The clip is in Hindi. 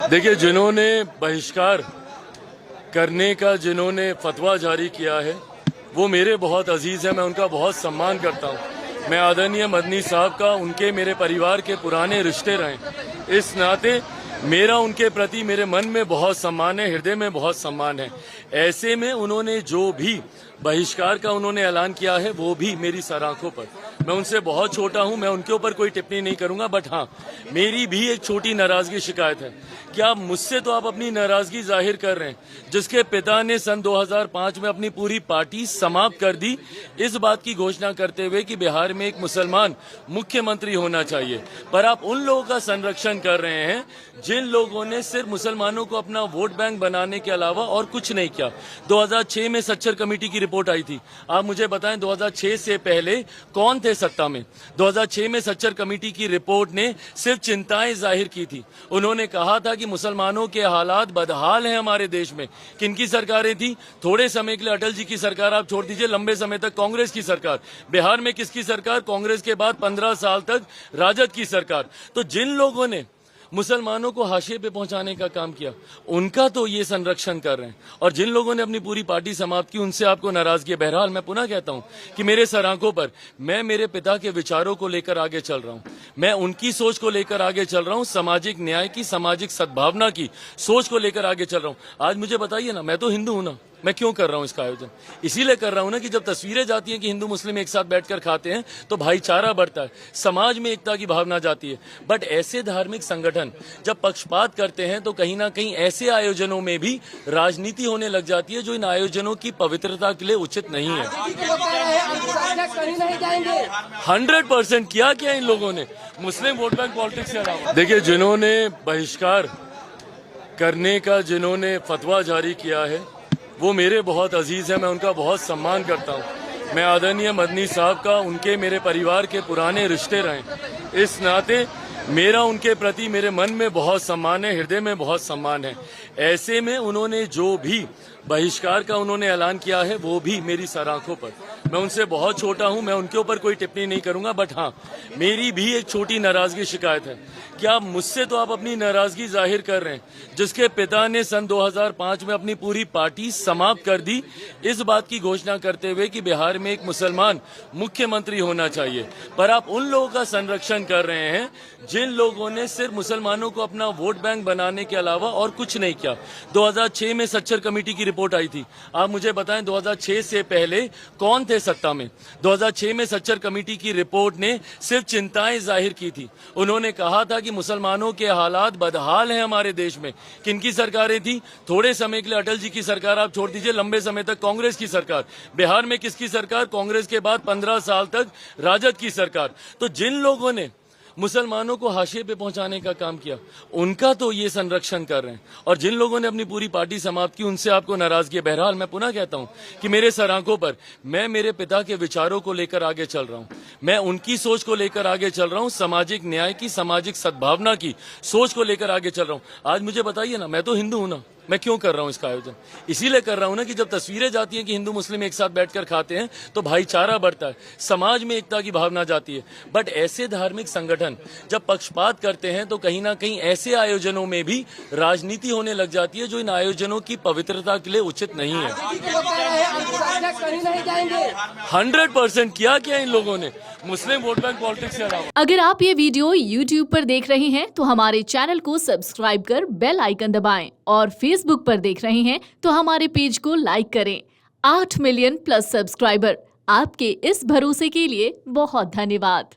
देखिए, जिन्होंने बहिष्कार करने का जिन्होंने फतवा जारी किया है वो मेरे बहुत अजीज हैं, मैं उनका बहुत सम्मान करता हूं। मैं आदरणीय मदनी साहब का, उनके मेरे परिवार के पुराने रिश्ते रहे, इस नाते मेरा उनके प्रति मेरे मन में बहुत सम्मान है, हृदय में बहुत सम्मान है। ऐसे में उन्होंने जो भी बहिष्कार का उन्होंने ऐलान किया है वो भी मेरी सराखों पर। मैं उनसे बहुत छोटा हूं, मैं उनके ऊपर कोई टिप्पणी नहीं करूंगा, बट हाँ, मेरी भी एक छोटी नाराजगी शिकायत है कि आप मुझसे तो आप अपनी नाराजगी जाहिर कर रहे हैं, जिसके पिता ने सन 2005 में अपनी पूरी पार्टी समाप्त कर दी, इस बात की घोषणा करते हुए कि बिहार में एक मुसलमान मुख्यमंत्री होना चाहिए। पर आप उन लोगों का संरक्षण कर रहे हैं जिन लोगों ने सिर्फ मुसलमानों को अपना वोट बैंक बनाने के अलावा और कुछ नहीं किया। 2006 में सच्चर कमेटी की रिपोर्ट आई थी, आप मुझे बताएं 2006 से पहले कौन थे सत्ता में? 2006 में सच्चर कमेटी की रिपोर्ट ने सिर्फ चिंताएं जाहिर की थी। उन्होंने कहा था कि मुसलमानों के हालात बदहाल हैं हमारे देश में। किनकी सरकारें थी? थोड़े समय के लिए अटल जी की सरकार आप छोड़ दीजिए, लंबे समय तक कांग्रेस की सरकार। बिहार में किसकी सरकार? कांग्रेस के बाद 15 साल तक राजद की सरकार। तो जिन लोगों ने मुसलमानों को हाशिए पे पहुंचाने का काम किया, उनका तो ये संरक्षण कर रहे हैं, और जिन लोगों ने अपनी पूरी पार्टी समाप्त की उनसे आपको नाराजगी है। बहरहाल मैं पुनः कहता हूं कि मेरे सराखों पर मैं मेरे पिता के विचारों को लेकर आगे चल रहा हूं, मैं उनकी सोच को लेकर आगे चल रहा हूं, सामाजिक न्याय की, सामाजिक सद्भावना की सोच को लेकर आगे चल रहा हूं। आज मुझे बताइए ना, मैं तो हिंदू हूं ना, मैं क्यों कर रहा हूं इसका आयोजन? इसीलिए कर रहा हूं ना कि जब तस्वीरें जाती हैं कि हिंदू मुस्लिम एक साथ बैठकर खाते हैं तो भाईचारा बढ़ता है, समाज में एकता की भावना जाती है। बट ऐसे धार्मिक संगठन जब पक्षपात करते हैं तो कहीं ना कहीं ऐसे आयोजनों में भी राजनीति होने लग जाती है, जो इन आयोजनों की पवित्रता के लिए उचित नहीं है। 100% किया इन लोगों ने मुस्लिम वोट बैंक पॉलिटिक्स के अलावा। देखिए, जिन्होंने बहिष्कार करने का जिन्होंने फतवा जारी किया है वो मेरे बहुत अजीज हैं, मैं उनका बहुत सम्मान करता हूं। मैं आदरणीय मदनी साहब का, उनके मेरे परिवार के पुराने रिश्ते रहे, इस नाते मेरा उनके प्रति मेरे मन में बहुत सम्मान है, हृदय में बहुत सम्मान है। ऐसे में उन्होंने जो भी बहिष्कार का उन्होंने ऐलान किया है वो भी मेरी सराखों पर। मैं उनसे बहुत छोटा हूं, मैं उनके ऊपर कोई टिप्पणी नहीं करूंगा, बट हाँ, मेरी भी एक छोटी नाराजगी शिकायत है कि आप मुझसे तो आप अपनी नाराजगी जाहिर कर रहे हैं, जिसके पिता ने सन 2005 में अपनी पूरी पार्टी समाप्त कर दी, इस बात की घोषणा करते हुए कि बिहार में एक मुसलमान मुख्यमंत्री होना चाहिए। पर आप उन लोगों का संरक्षण कर रहे हैं जिन लोगों ने सिर्फ मुसलमानों को अपना वोट बैंक बनाने के अलावा और कुछ नहीं किया। 2006 में सच्चर कमेटी की रिपोर्ट आई थी, आप मुझे बताएं 2006 से पहले कौन थे सत्ता में? 2006 में सच्चर कमेटी की रिपोर्ट ने सिर्फ चिंताएं जाहिर की थी। उन्होंने कहा था कि मुसलमानों के हालात बदहाल हैं हमारे देश में। किनकी सरकारें थी? थोड़े समय के लिए अटल जी की सरकार आप छोड़ दीजिए, लंबे समय तक कांग्रेस की सरकार। बिहार में किसकी सरकार? कांग्रेस के बाद 15 साल तक राजद की सरकार। तो जिन लोगों ने मुसलमानों को हाशिए पे पहुंचाने का काम किया, उनका तो ये संरक्षण कर रहे हैं, और जिन लोगों ने अपनी पूरी पार्टी समाप्त की उनसे आपको नाराजगी है। बहरहाल मैं पुनः कहता हूं कि मेरे सराखों पर मैं मेरे पिता के विचारों को लेकर आगे चल रहा हूं, मैं उनकी सोच को लेकर आगे चल रहा हूं, सामाजिक न्याय की, सामाजिक सद्भावना की सोच को लेकर आगे चल रहा हूं। आज मुझे बताइए ना, मैं तो हिंदू हूं ना, मैं क्यों कर रहा हूं इसका आयोजन? इसीलिए कर रहा हूं ना कि जब तस्वीरें जाती हैं कि हिंदू मुस्लिम एक साथ बैठकर खाते हैं तो भाईचारा बढ़ता है, समाज में एकता की भावना जाती है। बट ऐसे धार्मिक संगठन जब पक्षपात करते हैं तो कहीं ना कहीं ऐसे आयोजनों में भी राजनीति होने लग जाती है, जो इन आयोजनों की पवित्रता के लिए उचित नहीं है। 100% किया इन लोगों ने मुस्लिम वोट बैंक पॉलिटिक्स के अलावा। अगर आप ये वीडियो YouTube पर देख रहे हैं तो हमारे चैनल को सब्सक्राइब कर बेल आइकन दबाएं, और Facebook पर देख रहे हैं तो हमारे पेज को लाइक करें। 8 मिलियन प्लस सब्सक्राइबर, आपके इस भरोसे के लिए बहुत धन्यवाद।